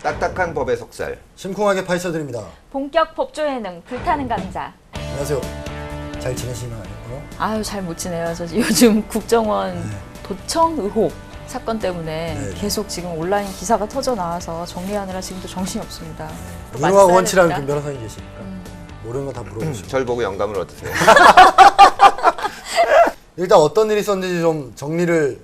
딱딱한 법의 속살. 심쿵하게 파헤쳐드립니다. 본격 법조 예능 불타는 강자. 안녕하세요. 잘 지내시나요? 아유 잘 못 지내요. 저 요즘 국정원 네. 도청 의혹 사건 때문에 네. 계속 지금 온라인 기사가 터져 나와서 정리하느라 지금도 정신이 없습니다. 윤호학 원치라는 김 변호사님 계시니까 모르는 거 다 물어보시고. 절 보고 영감을 얻으세요. 일단 어떤 일이 있었는지 좀 정리를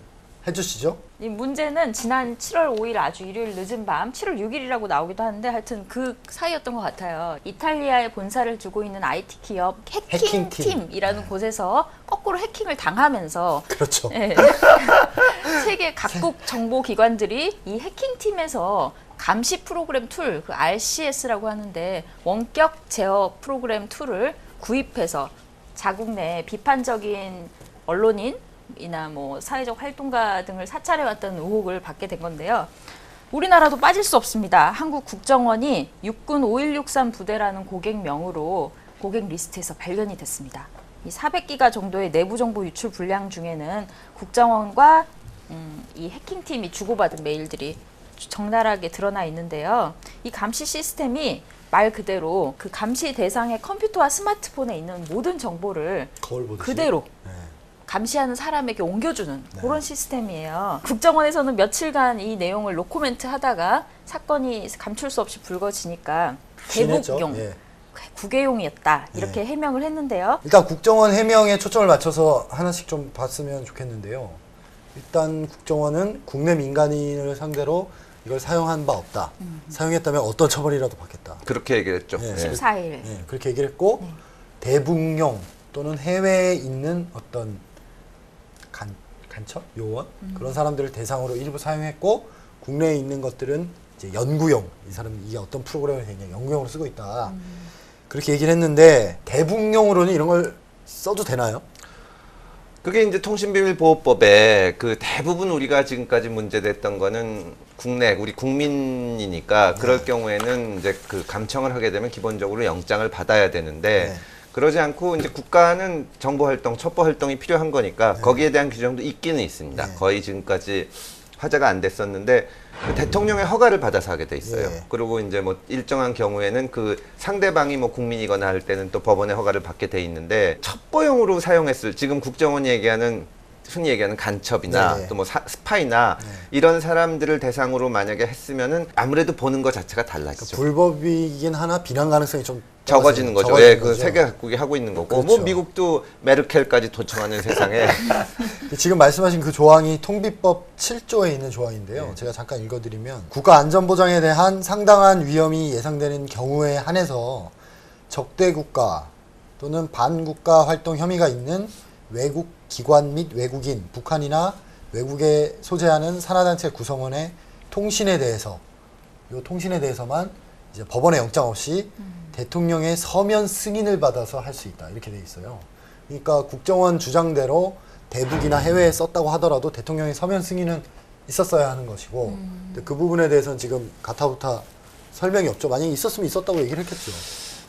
해주시죠. 이 문제는 지난 7월 5일 아주 일요일 늦은 밤 7월 6일이라고 나오기도 하는데 하여튼 그 사이였던 것 같아요. 이탈리아에 본사를 두고 있는 IT 기업 해킹팀이라는 곳에서 거꾸로 해킹을 당하면서 그렇죠. 네. 세계 각국 정보기관들이 이 해킹팀에서 감시 프로그램 툴, 그 RCS라고 하는데 원격 제어 프로그램 툴을 구입해서 자국 내 비판적인 언론인이나 뭐 사회적 활동가 등을 사찰해왔다는 의혹을 받게 된 건데요. 우리나라도 빠질 수 없습니다. 한국 국정원이 육군 5163 부대라는 고객명으로 고객 리스트에서 발견이 됐습니다. 이 400기가 정도의 내부 정보 유출 분량 중에는 국정원과 이 해킹팀이 주고받은 메일들이 적나라하게 드러나 있는데요. 이 감시 시스템이 말 그대로 그 감시 대상의 컴퓨터와 스마트폰에 있는 모든 정보를 거울 보듯이. 그대로 네. 감시하는 사람에게 옮겨주는 그런 시스템이에요. 국정원에서는 며칠간 이 내용을 노코멘트 하다가 사건이 감출 수 없이 불거지니까 부인했죠. 대북용, 예. 국외용이었다 이렇게 해명을 했는데요. 일단 국정원 해명에 초점을 맞춰서 하나씩 좀 봤으면 좋겠는데요. 일단 국정원은 국내 민간인을 상대로 이걸 사용한 바 없다. 사용했다면 어떤 처벌이라도 받겠다. 그렇게 얘기를 했죠. 네. 14일. 네, 그렇게 얘기를 했고 대북용 또는 해외에 있는 어떤 간첩? 요원? 그런 사람들을 대상으로 일부 사용했고 국내에 있는 것들은 이제 연구용. 이 사람이 이게 어떤 프로그램을 했냐 연구용으로 쓰고 있다. 그렇게 얘기를 했는데 대북용으로는 이런 걸 써도 되나요? 그게 이제 통신비밀보호법에 그 대부분 우리가 지금까지 문제됐던 거는 국내 우리 국민이니까 그럴 경우에는 이제 그 감청을 하게 되면 기본적으로 영장을 받아야 되는데 그러지 않고 이제 국가는 정보 활동, 첩보 활동이 필요한 거니까 거기에 대한 규정도 있기는 있습니다. 거의 지금까지 화제가 안 됐었는데 그 대통령의 허가를 받아서 하게 돼 있어요. 그리고 이제 뭐 일정한 경우에는 그 상대방이 뭐 국민이거나 할 때는 또 법원의 허가를 받게 돼 있는데 첩보용으로 사용했을 지금 국정원이 얘기하는 흔히 얘기하는 간첩이나 또 뭐 스파이나 이런 사람들을 대상으로 만약에 했으면은 아무래도 보는 것 자체가 달라지죠. 그러니까 불법이긴 하나 비난 가능성이 좀 적어지는 거죠. 예, 그 세계 각국이 하고 있는 거고, 그렇죠. 뭐 미국도 메르켈까지 도청하는 세상에. 지금 말씀하신 그 조항이 통비법 7조에 있는 조항인데요. 제가 잠깐 읽어드리면 국가 안전보장에 대한 상당한 위험이 예상되는 경우에 한해서 적대 국가 또는 반국가 활동 혐의가 있는 외국 기관 및 외국인, 북한이나 외국에 소재하는 산하단체 구성원의 통신에 대해서만 이제 법원의 영장 없이 대통령의 서면 승인을 받아서 할 수 있다 이렇게 돼 있어요. 그러니까 국정원 주장대로 대북이나 해외에 썼다고 하더라도 대통령의 서면 승인은 있었어야 하는 것이고 근데 그 부분에 대해서는 지금 가타부타 설명이 없죠. 만약에 있었으면 있었다고 얘기를 했겠죠.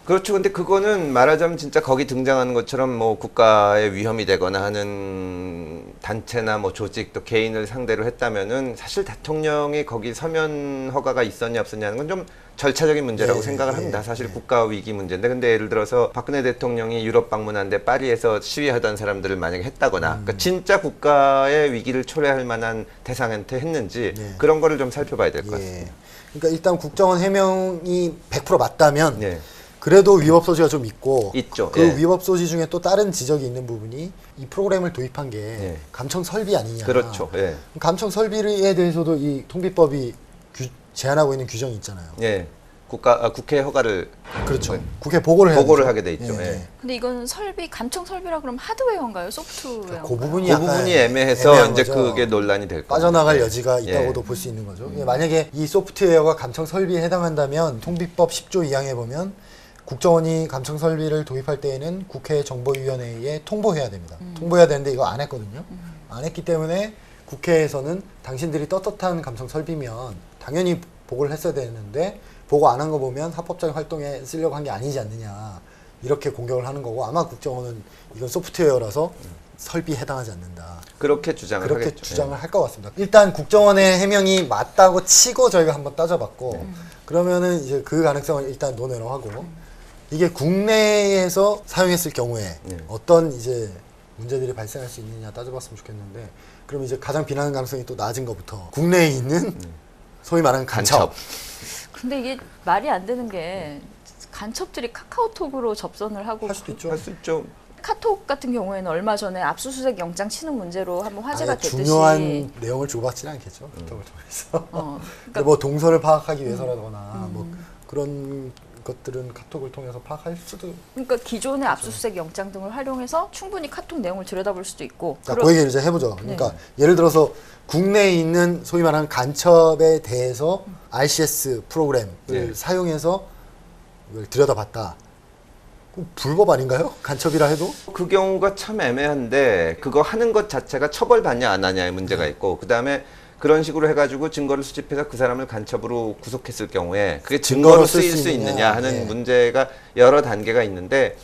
그렇죠. 근데 그거는 말하자면 진짜 거기 등장하는 것처럼 뭐 국가에 위험이 되거나 하는 단체나 뭐 조직 또 개인을 상대로 했다면은 사실 대통령이 거기 서면 허가가 있었냐 없었냐는 건 좀 절차적인 문제라고 생각을 합니다. 사실 국가 위기 문제인데 근데 예를 들어서 박근혜 대통령이 유럽 방문하는데 파리에서 시위하던 사람들을 만약에 했다거나 그러니까 진짜 국가의 위기를 초래할 만한 대상한테 했는지 그런 거를 좀 살펴봐야 될 것 같습니다. 그러니까 일단 국정원 해명이 100% 맞다면 네. 그래도 위법 소지가 좀 있고 있죠. 그 위법 소지 중에 또 다른 지적이 있는 부분이 이 프로그램을 도입한 게 감청 설비 아니냐. 그렇죠. 감청 설비에 대해서도 이 통비법이 제한하고 있는 규정이 있잖아요. 국회 허가를 그렇죠. 국회 보고를 해야 보고를 되죠. 하게 돼 있죠. 근데 이건 설비, 감청 설비라 그러면 하드웨어인가요? 소프트웨어인가요? 그 부분이 그 약간 부분이 애매해서 애매한 이제 거죠. 그게 논란이 될 겁니다. 빠져나갈 여지가 있다고도 볼 수 있는 거죠. 만약에 이 소프트웨어가 감청 설비에 해당한다면 통비법 10조 2항에 보면 국정원이 감청 설비를 도입할 때에는 국회 정보위원회에 통보해야 됩니다. 통보해야 되는데 이거 안 했거든요. 안 했기 때문에 국회에서는 당신들이 떳떳한 감청 설비면 당연히 보고를 했어야 되는데 보고 안 한 거 보면 합법적인 활동에 쓰려고 한 게 아니지 않느냐 이렇게 공격을 하는 거고 아마 국정원은 이건 소프트웨어라서 설비에 해당하지 않는다. 그렇게 주장을 그렇게 하겠죠. 주장을 할 것 같습니다. 일단 국정원의 해명이 맞다고 치고 저희가 한번 따져봤고 그러면은 이제 그 가능성을 일단 논외로 하고 이게 국내에서 사용했을 경우에 어떤 이제 문제들이 발생할 수 있느냐 따져봤으면 좋겠는데 그럼 이제 가장 비난 가능성이 또 낮은 것부터 국내에 있는 소위 말하는 간첩. 근데 이게 말이 안 되는 게 간첩들이 카카오톡으로 접선을 하고 할 수도 있죠. 할 수 있죠. 카톡 같은 경우에는 얼마 전에 압수수색 영장 치는 문제로 한번 화제가 아예 됐듯이 중요한 내용을 주고받지는 않겠죠. 카톡을 통해서. 어, 근데 뭐 동선을 파악하기 위해서라거나 뭐 그런 것들은 카톡을 통해서 파악할 수도. 그러니까 기존의 압수수색 영장 등을 활용해서 충분히 카톡 내용을 들여다볼 수도 있고 자, 그 얘기를 이제 해보죠. 그러니까 예를 들어서 국내에 있는 소위 말하는 간첩에 대해서 RCS 프로그램을 네. 사용해서 이걸 들여다봤다. 그럼 불법 아닌가요? 간첩이라 해도? 그 경우가 참 애매한데 그거 하는 것 자체가 처벌받냐 안 하냐의 문제가 있고 그다음에 그런 식으로 해가지고 증거를 수집해서 그 사람을 간첩으로 구속했을 경우에 그게 증거로 쓰일 수 있느냐 하는 예. 문제가 여러 단계가 있는데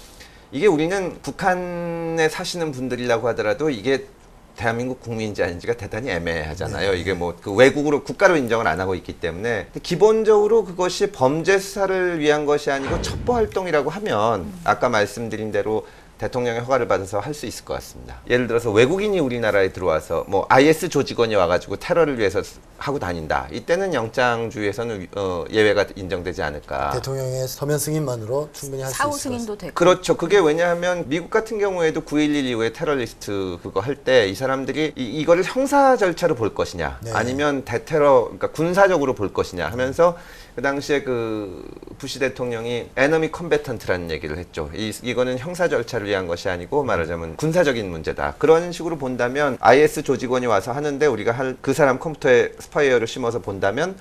이게 우리는 북한에 사시는 분들이라고 하더라도 이게 대한민국 국민인지 아닌지가 대단히 애매하잖아요. 이게 뭐 그 외국으로 국가로 인정을 안 하고 있기 때문에 기본적으로 그것이 범죄 수사를 위한 것이 아니고 첩보 활동이라고 하면 아까 말씀드린 대로 대통령의 허가를 받아서 할 수 있을 것 같습니다. 예를 들어서 외국인이 우리나라에 들어와서 뭐 IS 조직원이 와가지고 테러를 위해서 하고 다닌다. 이때는 영장주의에서는 예외가 인정되지 않을까. 대통령의 서면 승인만으로 충분히 할 수 있을 사후 것 같습니다. 승인도 되고 그렇죠. 그게 왜냐하면 미국 같은 경우에도 9.11 이후에 테러리스트 그거 할 때 이 사람들이 이거를 형사 절차로 볼 것이냐 네. 아니면 대테러 그러니까 군사적으로 볼 것이냐 하면서 그 당시에 그 부시 대통령이 에너미 컴배턴트라는 얘기를 했죠. 이거는 형사 절차를 위한 것이 아니고 말하자면 군사적인 문제다. 그런 식으로 본다면 IS 조직원이 와서 하는데 우리가 그 사람 컴퓨터에 스파이어를 심어서 본다면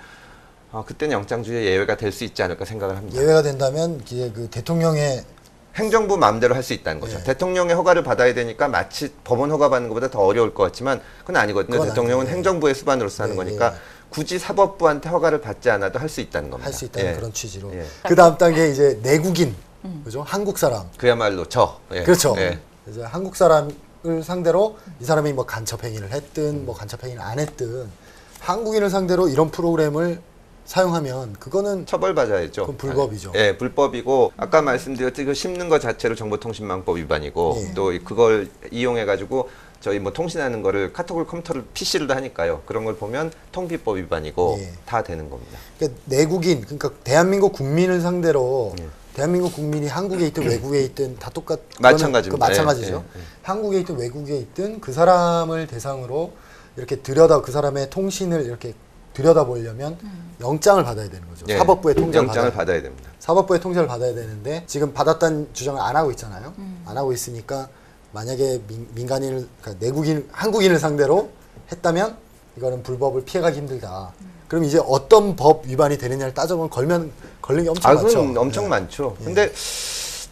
그때는 영장주의 예외가 될 수 있지 않을까 생각을 합니다. 예외가 된다면 이제 그 대통령의 행정부 마음대로 할 수 있다는 거죠. 네. 대통령의 허가를 받아야 되니까 마치 법원 허가 받는 것보다 더 어려울 것 같지만 그건 아니거든요. 그건 대통령은 아니에요. 행정부의 수반으로서 하는 네, 거니까 네. 굳이 사법부한테 허가를 받지 않아도 할 수 있다는 겁니다. 할 수 있다는 예. 그런 취지로. 예. 그 다음 단계 이제 내국인, 그죠? 한국 사람. 그야말로 예. 그렇죠. 예. 이제 한국 사람을 상대로 이 사람이 뭐 간첩 행위를 했든 뭐 간첩 행위를 안 했든 한국인을 상대로 이런 프로그램을 사용하면 그거는 처벌받아야죠. 그건 불법이죠. 예, 불법이고 아까 말씀드렸듯이 그 심는 것 자체로 정보통신망법 위반이고 예. 또 그걸 이용해 가지고 저희 뭐 통신하는 거를 카톡을 컴퓨터를 PC로도 하니까요. 그런 걸 보면 통비법 위반이고 예. 다 되는 겁니다. 그러니까 내국인, 그러니까 대한민국 국민을 상대로 예. 대한민국 국민이 한국에 있든 외국에 있든 다 마찬가지입니다. 마찬가지죠. 예, 예, 예. 한국에 있든 외국에 있든 그 사람을 대상으로 이렇게 그 사람의 통신을 이렇게 들여다보려면 영장을 받아야 되는 거죠. 예. 사법부의 통제를 영장을 받아야 됩니다. 사법부의 통제를 받아야 되는데 지금 받았다는 주장을 안 하고 있잖아요. 안 하고 있으니까 만약에 민간인을 그러니까 내국인 한국인을 상대로 했다면 이거는 불법을 피해가기 힘들다. 그럼 이제 어떤 법 위반이 되느냐를 따져보면 걸린 게 엄청 많죠. 그건 엄청 예. 많죠. 예. 근데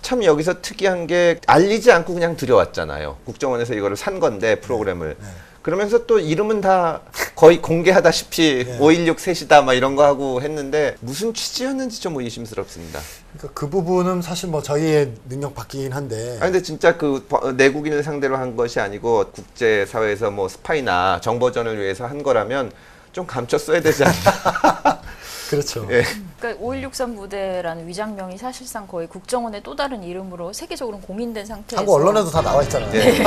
참 여기서 특이한 게 알리지 않고 그냥 들여왔잖아요. 국정원에서 이거를 산 건데 프로그램을. 네. 그러면서 또 이름은 다 거의 공개하다시피 네. 516 셋이다 막 이런 거 하고 했는데 무슨 취지였는지 좀 의심스럽습니다. 그러니까 그 부분은 사실 뭐 저희의 능력 밖이긴 한데 아 근데 진짜 그 내국인을 상대로 한 것이 아니고 국제 사회에서 뭐 스파이나 정보전을 위해서 한 거라면 좀 감췄어야 되지 않나. 그렇죠. 예. 그러니까 5163 부대라는 위장명이 사실상 거의 국정원의 또 다른 이름으로 세계적으로 공인된 상태에서 한국 언론에도 다 나와 있잖아요. 예.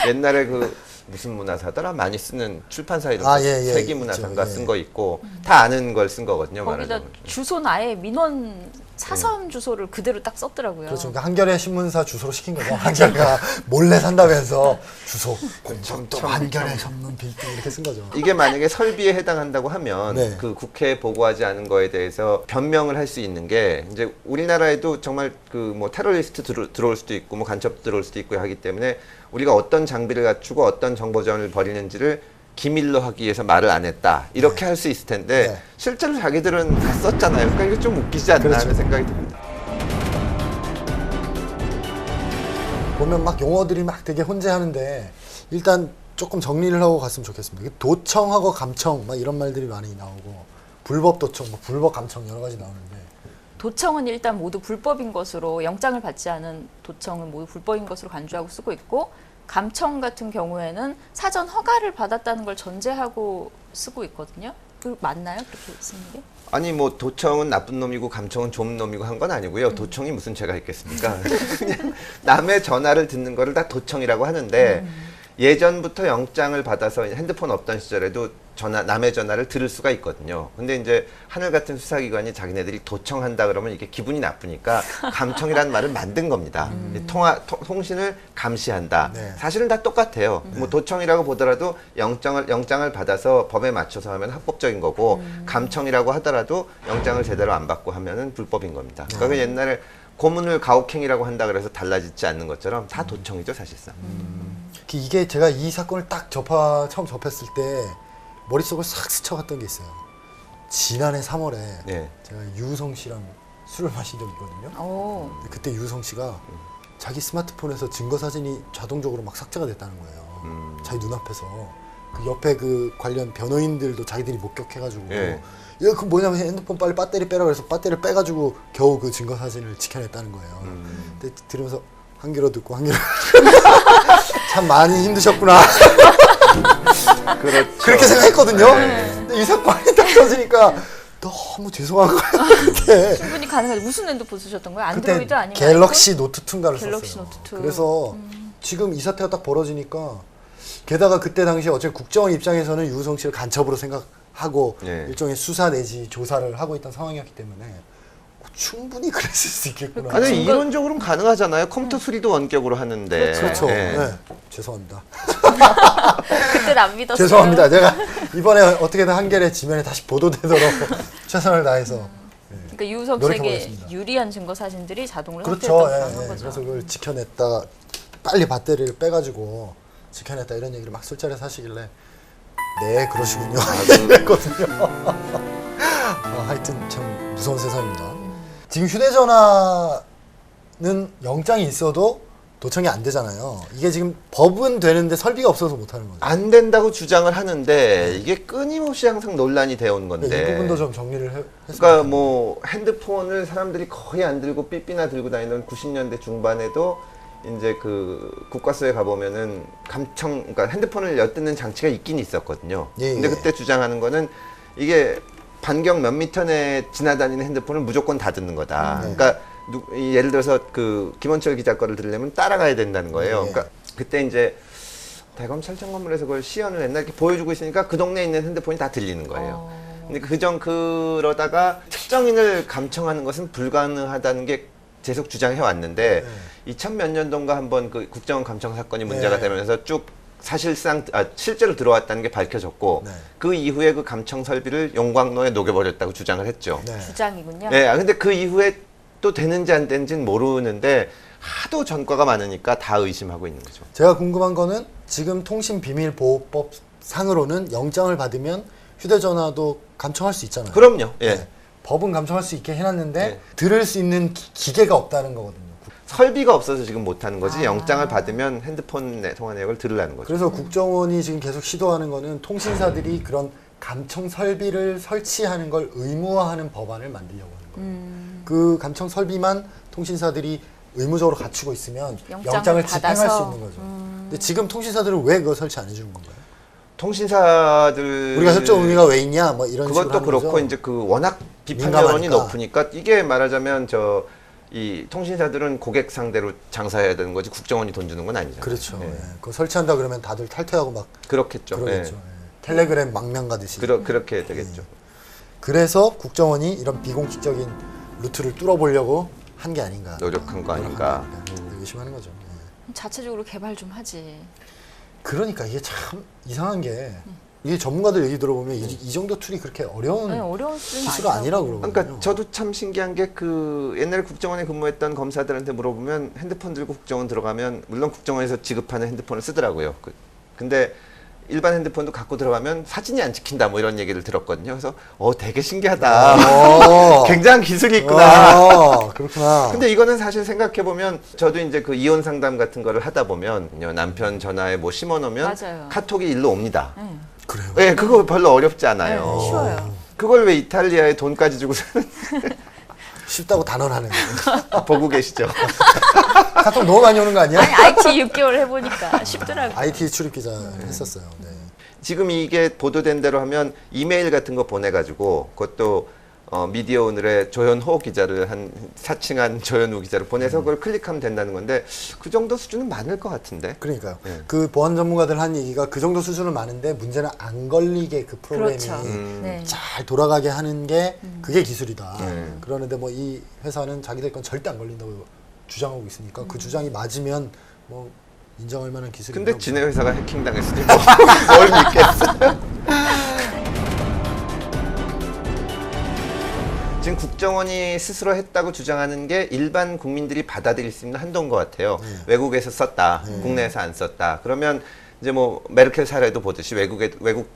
옛날에 그 무슨 문화사더라 많이 쓰는 출판사 이름 세기문화사인가 있죠. 예. 쓴 거 있고 다 아는 걸 쓴 거거든요. 거기다 말하자면. 주소는 아예 민원 사선 주소를 그대로 딱 썼더라고요. 그렇죠. 그러니까 한겨레 신문사 주소로 시킨 거죠. 한겨레가 몰래 산다면서 주소 공정도 한겨레 전문 빌딩 이렇게 쓴 거죠. 이게 만약에 설비에 해당한다고 하면 네. 그 국회에 보고하지 않은 거에 대해서 변명을 할 수 있는 게 이제 우리나라에도 정말 그 뭐 테러리스트 들어올 수도 있고 뭐 간첩 들어올 수도 있고 하기 때문에 우리가 어떤 장비를 갖추고 어떤 정보전을 벌이는지를 기밀로 하기 위해서 말을 안 했다. 이렇게 할 수 있을 텐데 네. 실제로 자기들은 다 썼잖아요. 그러니까 이게 좀 웃기지 않나 그렇죠. 하는 생각이 듭니다. 보면 막 용어들이 막 되게 혼재하는데 일단 조금 정리를 하고 갔으면 좋겠습니다. 도청하고 감청 막 이런 말들이 많이 나오고 불법 도청, 뭐 불법 감청 여러 가지 나오는데 도청은 일단 모두 불법인 것으로 영장을 받지 않은 도청은 모두 불법인 것으로 간주하고 쓰고 있고 감청 같은 경우에는 사전 허가를 받았다는 걸 전제하고 쓰고 있거든요. 그 맞나요? 그렇게 쓰는 게? 아니 뭐 도청은 나쁜 놈이고 감청은 좋은 놈이고 한 건 아니고요. 도청이 무슨 죄가 있겠습니까? 그냥 남의 전화를 듣는 거를 다 도청이라고 하는데 예전부터 영장을 받아서 핸드폰 없던 시절에도 남의 전화를 들을 수가 있거든요. 근데 이제 하늘 같은 수사기관이 자기네들이 도청한다 그러면 이게 기분이 나쁘니까 감청이라는 말을 만든 겁니다. 통신을 감시한다. 네. 사실은 다 똑같아요. 뭐 도청이라고 보더라도 영장을 받아서 법에 맞춰서 하면 합법적인 거고 감청이라고 하더라도 영장을 제대로 안 받고 하면은 불법인 겁니다. 그러니까 옛날에 고문을 가혹행위라고 한다 그래서 달라지지 않는 것처럼 다 도청이죠, 사실상. 이게 제가 이 사건을 딱 처음 접했을 때 머릿속을 싹 스쳐갔던 게 있어요. 지난해 3월에 네. 제가 유우성 씨랑 술을 마신 적이 있거든요. 오. 근데 그때 유우성 씨가 자기 스마트폰에서 증거 사진이 자동적으로 막 삭제가 됐다는 거예요. 자기 눈앞에서. 그 옆에 그 관련 변호인들도 자기들이 목격해가지고 예. 야, 그 뭐냐면 핸드폰 빨리 배터리 빼라 그래서 배터리를 빼가지고 겨우 그 증거 사진을 지켜냈다는 거예요. 근데 들으면서 한 귀로 듣고 한 귀로 참 많이 힘드셨구나. 그렇죠. 그렇게 생각했거든요. 네. 근데 이 사건이 딱 터지니까 너무 죄송한 거예요. 그때. 충분히 가능하죠. 무슨 핸드폰 쓰셨던 거예요? 그때 안드로이드 아니면 갤럭시 노트 2인가를 갤럭시 썼어요. 노트 2. 그래서 지금 이 사태가 딱 벌어지니까 게다가 그때 당시에 어차피 국정원 입장에서는 유우성 씨를 간첩으로 생각하고 네. 일종의 수사 내지 조사를 하고 있던 상황이었기 때문에 충분히 그랬을 수 있겠구나. 아니 증거- 이론적으로는 가능하잖아요. 컴퓨터 수리도 원격으로 하는데. 그렇죠. 예. 네. 죄송합니다. 그때는 안 믿었어요. 죄송합니다. 제가 이번에 어떻게든 한겨레 지면에 다시 보도되도록 최선을 다해서. 그러니까 유우석 씨에게 노력해보겠습니다. 유리한 증거 사진들이 자동으로 그렇죠. 삭제됐다고 예, 한 예. 거죠. 그래서 그걸 지켜냈다. 빨리 배터리를 빼가지고 지켜냈다 이런 얘기를 막 술자리에서 하시길래 네 그러시군요. 이랬거든요. 하여튼 참 무서운 세상입니다. 지금 휴대전화는 영장이 있어도 도청이 안 되잖아요. 이게 지금 법은 되는데 설비가 없어서 못하는 거죠. 안 된다고 주장을 하는데 이게 끊임없이 항상 논란이 되어 온 건데. 이 부분도 좀 정리를 했으면 그러니까 뭐 핸드폰을 사람들이 거의 안 들고 삐삐나 들고 다니던 90년대 중반에도 이제 그 국과수에 가보면은 그러니까 핸드폰을 엿듣는 장치가 있긴 있었거든요. 예, 근데 예. 그때 주장하는 거는 이게 반경 몇 미터 내에 지나다니는 핸드폰을 무조건 다 듣는 거다. 그러니까 예를 들어서 그 김원철 기자 거를 들으려면 따라가야 된다는 거예요. 네. 그러니까 그때 이제 대검찰청 건물에서 그걸 시연을 옛날 이렇게 보여주고 있으니까 그 동네에 있는 핸드폰이 다 들리는 거예요. 근데 그러다가 특정인을 감청하는 것은 불가능하다는 게 계속 주장해 왔는데 2000 몇 년도인가 한번 그 국정원 감청 사건이 문제가 네. 되면서 쭉 사실상 실제로 들어왔다는 게 밝혀졌고 네. 그 이후에 그 감청 설비를 용광로에 녹여버렸다고 주장을 했죠. 네. 주장이군요. 네, 근데 그 이후에 또 되는지 안 되는지는 모르는데 하도 전과가 많으니까 다 의심하고 있는 거죠. 제가 궁금한 거는 지금 통신비밀보호법 상으로는 영장을 받으면 휴대전화도 감청할 수 있잖아요. 그럼요. 예. 네. 법은 감청할 수 있게 해놨는데 네. 들을 수 있는 기계가 없다는 거거든요. 설비가 없어서 지금 못하는 거지 영장을 받으면 핸드폰 통화 내역을 들으라는 거죠. 그래서 국정원이 지금 계속 시도하는 거는 통신사들이 그런 감청 설비를 설치하는 걸 의무화하는 법안을 만들려고 하는 거예요. 그 감청 설비만 통신사들이 의무적으로 갖추고 있으면 영장을 집행할 받아서. 수 있는 거죠. 근데 지금 통신사들은 왜 그거 설치 안 해주는 건가요? 통신사들 우리가 협조 의미가 왜 있냐? 뭐 이런 식으로 그것도 하는 그렇고 거죠. 이제 그 워낙 비판 여론이 민감하니까. 높으니까 이게 말하자면 이 통신사들은 고객 상대로 장사해야 되는 거지 국정원이 돈 주는 건 아니잖아요. 그렇죠. 예. 예. 그거 설치한다 그러면 다들 탈퇴하고 막 그렇겠죠. 그러겠죠. 예. 예. 텔레그램 망명 가듯이. 그렇게 되겠죠. 그래서 국정원이 이런 비공식적인 루트를 뚫어보려고 한 게 아닌가. 노력한 거 아닐까. 의심하는 거죠. 예. 자체적으로 개발 좀 하지. 그러니까 이게 참 이상한 게 이게 전문가들 얘기 들어보면 이 정도 툴이 그렇게 어려운 네, 어려운 수준이 기술은 아니라고 그러거든요. 그러니까 저도 참 신기한 게 그 옛날에 국정원에 근무했던 검사들한테 물어보면 핸드폰 들고 국정원 들어가면 물론 국정원에서 지급하는 핸드폰을 쓰더라고요. 근데 일반 핸드폰도 갖고 들어가면 사진이 안 찍힌다 뭐 이런 얘기를 들었거든요. 그래서 되게 신기하다. 굉장한 기술이 있구나. 그렇구나. 근데 이거는 사실 생각해 보면 저도 이제 그 이혼 상담 같은 거를 하다 보면 남편 전화에 뭐 심어 놓으면 맞아요. 카톡이 일로 옵니다. 그래요. 네, 그거 별로 어렵지 않아요. 네, 쉬워요. 그걸 왜 이탈리아에 돈까지 주고 쉽다고 단언하는. 보고 계시죠? 카톡 너무 많이 오는 거 아니야? 아니 IT 6개월 해보니까 쉽더라고요. IT 출입 기자 했었어요. 네. 지금 이게 보도된 대로 하면 이메일 같은 거 보내가지고 그것도 미디어 오늘의 조현호 기자를 한 사칭한 조현우 기자를 보내서 그걸 클릭하면 된다는 건데 그 정도 수준은 많을 것 같은데. 그러니까요. 네. 그 보안 전문가들 한 얘기가 그 정도 수준은 많은데 문제는 안 걸리게 그 프로그램이 그렇죠. 네. 잘 돌아가게 하는 게 그게 기술이다. 네. 그러는데 뭐 이 회사는 자기들 건 절대 안 걸린다고 주장하고 있으니까 그 주장이 맞으면 뭐 인정할 만한 기술이. 근데 지네 회사가 해킹당했으니 뭘 믿겠어요. 지금 국정원이 스스로 했다고 주장하는 게 일반 국민들이 받아들일 수 있는 한도인 것 같아요. 외국에서 썼다, 국내에서 안 썼다. 그러면 이제 뭐 메르켈 사례도 보듯이 외국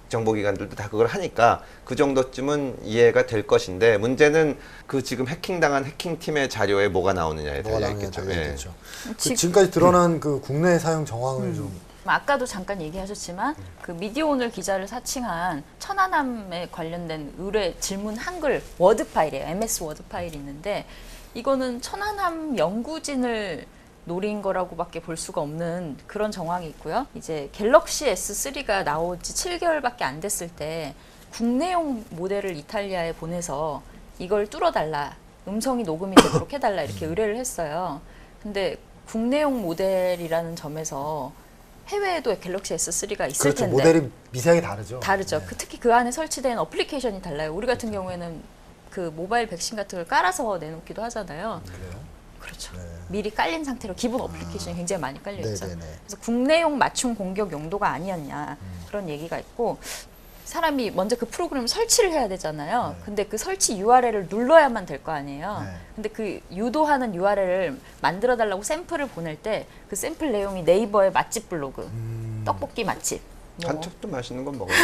정보기관들도 다 그걸 하니까 그 정도쯤은 이해가 될 것인데 문제는 그 지금 해킹당한 해킹팀의 자료에 뭐가 나오느냐에 뭐가 달려 나오느냐 있겠죠. 달려있겠죠. 지- 지금까지 드러난 그 국내 사용 정황을 좀 아까도 잠깐 얘기하셨지만 그 미디어오늘 기자를 사칭한 천안함에 관련된 의뢰 질문 한글 워드 파일이에요. MS 워드 파일이 있는데 이거는 천안함 연구진을 노린 거라고밖에 볼 수가 없는 그런 정황이 있고요. 이제 갤럭시 S3가 나온 지 7개월밖에 안 됐을 때 국내용 모델을 이탈리아에 보내서 이걸 뚫어달라, 음성이 녹음이 되도록 해달라 이렇게 의뢰를 했어요. 근데 국내용 모델이라는 점에서 해외에도 갤럭시 S3가 있을 그렇죠. 텐데 모델이 미세하게 다르죠. 다르죠. 그 특히 그 안에 설치된 어플리케이션이 달라요. 우리 같은 경우에는 그 모바일 백신 같은 걸 깔아서 내놓기도 하잖아요. 그래요? 그렇죠. 미리 깔린 상태로 기본 어플리케이션이 굉장히 많이 깔려 있죠. 네네네. 그래서 국내용 맞춤 공격 용도가 아니었냐 그런 얘기가 있고 사람이 먼저 그 프로그램을 설치를 해야 되잖아요. 근데 그 설치 URL을 눌러야만 될 거 아니에요. 네. 근데 그 유도하는 URL을 만들어 달라고 샘플을 보낼 때 그 샘플 내용이 네이버의 맛집 블로그, 떡볶이 맛집. 뭐. 간첩도 맛있는 건 먹어요.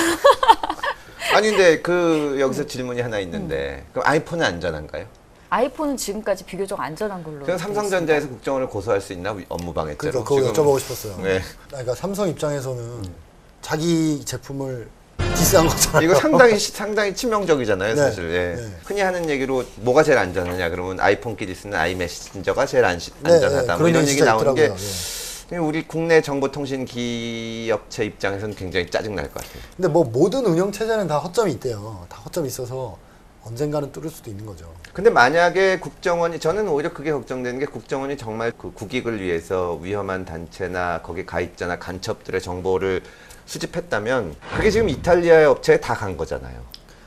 아니 근데 그 여기서 질문이 하나 있는데 그럼 아이폰은 안전한가요? 아이폰은 지금까지 비교적 안전한 걸로. 그럼 돼 삼성전자에서 국정원을 고소할 수 있나 업무방해죄로? 그러니까 그거 여쭤보고 싶었어요. 네. 그러니까 삼성 입장에서는 자기 제품을 디스한 거잖아요. 이거 상당히 치명적이잖아요, 네. 사실. 예. 네. 흔히 하는 얘기로 뭐가 제일 안전하냐 그러면 아이폰끼리 쓰는 아이메신저가 제일 네, 안전하다. 뭐 그런 이런 얘기 얘기 진짜 나오는 게 있더라고요. 우리 국내 정보통신 기업체 입장에서는 굉장히 짜증 날 것 같아요. 근데 뭐 모든 운영 체제는 다 허점이 있대요. 다 허점이 있어서 언젠가는 뚫을 수도 있는 거죠. 근데 만약에 국정원이 저는 오히려 그게 걱정되는 게 국정원이 정말 그 국익을 위해서 위험한 단체나 거기 가입자나 간첩들의 정보를 수집했다면 그게 지금 이탈리아의 업체에 다 간 거잖아요.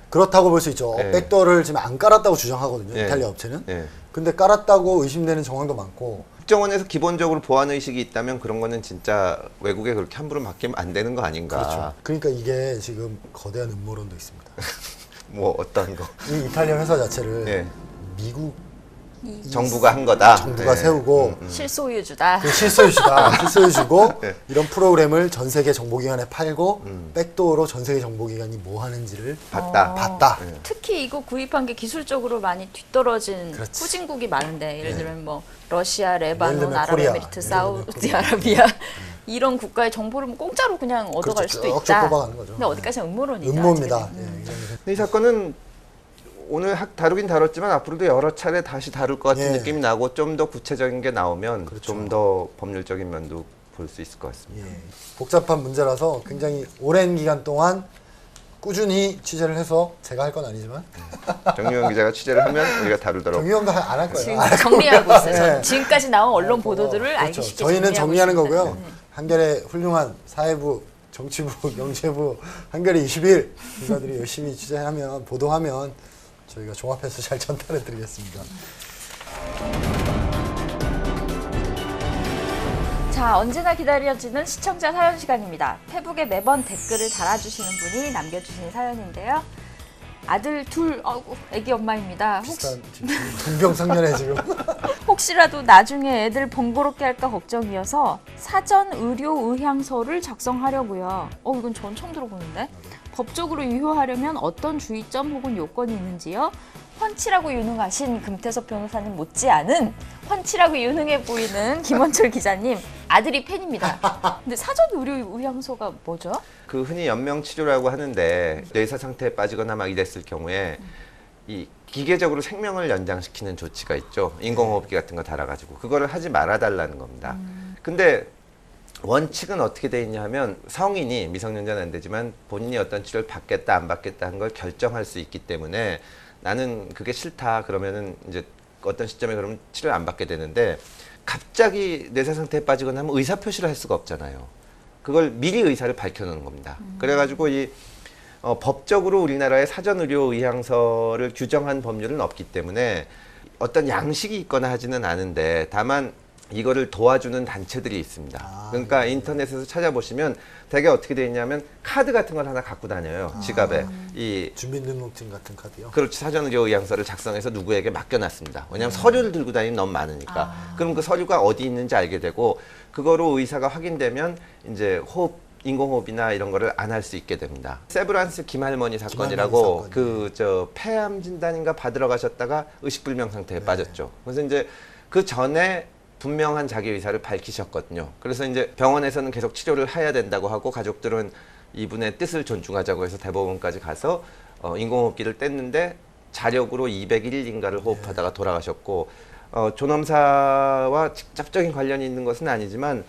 그렇다고 볼 수 있죠. 네. 백도어를 지금 안 깔았다고 주장하거든요. 네. 이탈리아 업체는. 네. 근데 깔았다고 의심되는 정황도 많고. 국정원에서 기본적으로 보안 의식이 있다면 그런 거는 진짜 외국에 그렇게 함부로 맡기면 안 되는 거 아닌가. 그렇죠. 그러니까 이게 지금 거대한 음모론도 있습니다. 뭐 어떤 거. 이 이탈리아 회사 자체를 네. 미국 정부가 한 거다. 정부가 네. 세우고 실소유주다. 그 실소유주다. 실소유주고 네. 이런 프로그램을 전 세계 정보기관에 팔고 백도어로 전 세계 정보기관이 뭐 하는지를 봤다. 봤다. 네. 특히 이거 구입한 게 기술적으로 많이 뒤떨어진 그렇지. 후진국이 많은데 예를 네. 들면 뭐 러시아, 예를 레바논, 들면 코리아. 아랍에미리트, 예를 들면 사우디아라비아 이런 국가의 정보를 뭐 공짜로 그냥 얻어갈 그렇죠. 수도 쭉쭉 있다. 뽑아가는 거죠. 근데 어디까지나 음모론이죠. 음모입니다. 아직은. 예, 이런 근데 이 사건은 오늘 다루긴 다뤘지만 앞으로도 여러 차례 다시 다룰 것 같은 예. 느낌이 나고 좀 더 구체적인 게 나오면 그렇죠. 좀 더 법률적인 면도 볼 수 있을 것 같습니다. 예, 복잡한 문제라서 굉장히 오랜 기간 동안 꾸준히 취재를 해서 제가 할 건 아니지만 정유영 기자가 취재를 하면 우리가 다루도록. 정유영도 안 할 거예요. 지금 안 할 정리하고 있어요. 저는 예. 지금까지 나온 언론 보도들을 알기 그렇죠. 쉽게 저희는 정리하는 있습니다. 거고요. 한겨레 훌륭한 사회부, 정치부, 경제부, 한겨레 21 기자들이 열심히 취재하면 보도하면 저희가 종합해서 잘 전달해 드리겠습니다. 자, 언제나 기다려지는 시청자 사연 시간입니다. 페북에 매번 댓글을 달아주시는 분이 남겨주신 사연인데요. 아들 둘, 애기 엄마입니다. 비슷한 지금 동병상련에 지금 혹시라도 나중에 애들 번거롭게 할까 걱정이어서 사전 의료 의향서를 작성하려고요. 이건 전 처음 들어보는데. 법적으로 유효하려면 어떤 주의점 혹은 요건이 있는지요? 훤칠하고 유능하신 금태섭 변호사님 못지않은 훤칠하고 유능해 보이는 김원철 기자님 아들이 팬입니다. 근데 사전 의료 의향서가 뭐죠? 그 흔히 연명 치료라고 하는데 뇌사 상태에 빠지거나 막 이랬을 경우에 이 기계적으로 생명을 연장시키는 조치가 있죠. 인공호흡기 같은 거 달아가지고 그거를 하지 말아달라는 겁니다. 근데 원칙은 어떻게 돼 있냐 하면 성인이 미성년자는 안 되지만 본인이 어떤 치료를 받겠다 안 받겠다 하는 걸 결정할 수 있기 때문에 나는 그게 싫다 그러면은 이제 어떤 시점에 그러면 치료를 안 받게 되는데 갑자기 뇌사 상태에 빠지거나 하면 의사 표시를 할 수가 없잖아요. 그걸 미리 의사를 밝혀놓는 겁니다. 그래가지고 이 법적으로 우리나라의 사전의료의향서를 규정한 법률은 없기 때문에 어떤 양식이 있거나 하지는 않은데 다만 이거를 도와주는 단체들이 있습니다. 그러니까 인터넷에서 찾아보시면 되게 어떻게 되어 있냐면 카드 같은 걸 하나 갖고 다녀요. 지갑에. 이 주민등록증 같은 카드요? 그렇지. 사전의료의향서를 작성해서 누구에게 맡겨놨습니다. 왜냐하면 서류를 들고 다니면 너무 많으니까. 그럼 그 서류가 어디 있는지 알게 되고 그거로 의사가 확인되면 이제 인공호흡이나 이런 거를 안 할 수 있게 됩니다. 세브란스 김할머니 사건이라고 그 폐암 진단인가 받으러 가셨다가 의식불명 상태에 빠졌죠. 그래서 이제 그 전에 분명한 자기 의사를 밝히셨거든요. 그래서 이제 병원에서는 계속 치료를 해야 된다고 하고 가족들은 이분의 뜻을 존중하자고 해서 대법원까지 가서 인공호흡기를 뗐는데 자력으로 201인가를 호흡하다가 돌아가셨고 존엄사와 직접적인 관련이 있는 것은 아니지만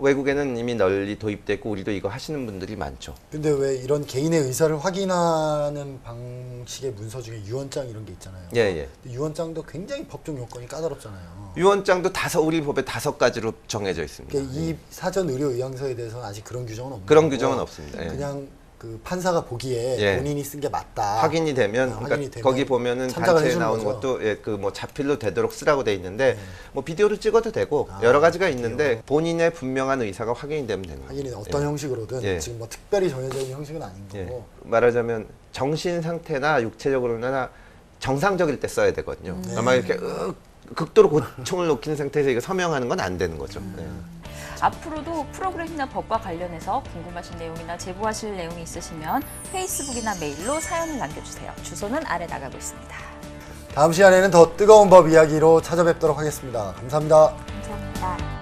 외국에는 이미 널리 도입됐고 우리도 이거 하시는 분들이 많죠. 근데 왜 이런 개인의 의사를 확인하는 방식의 문서 중에 유언장 이런 게 있잖아요. 예. 근데 유언장도 굉장히 법정 요건이 까다롭잖아요. 유언장도 우리 법에 5가지로 정해져 있습니다. 그러니까 이 사전 의료 의향서에 대해서는 아직 그런 규정은 없는 그런 거고 규정은 없습니다. 예. 그냥 그 판사가 보기에 예. 본인이 쓴 게 맞다. 확인이 되면, 확인이 그러니까 되면 거기 보면은 참작을 단체에 해주는 나오는 거죠. 것도 그 뭐 자필로 되도록 쓰라고 돼 있는데 뭐 비디오로 찍어도 되고 여러 가지가 있는데 본인의 분명한 의사가 확인이 되면 됩니다. 확인이 어떤 형식으로든 예. 지금 뭐 특별히 정해져 있는 형식은 아닌 예. 거고. 말하자면 정신 상태나 육체적으로나 정상적일 때 써야 되거든요. 아마 이렇게 극도로 고통을 느끼는 상태에서 이거 서명하는 건 안 되는 거죠. 예. 앞으로도 프로그램이나 법과 관련해서 궁금하신 내용이나 제보하실 내용이 있으시면 페이스북이나 메일로 사연을 남겨주세요. 주소는 아래 나가고 있습니다. 다음 시간에는 더 뜨거운 법 이야기로 찾아뵙도록 하겠습니다. 감사합니다. 감사합니다.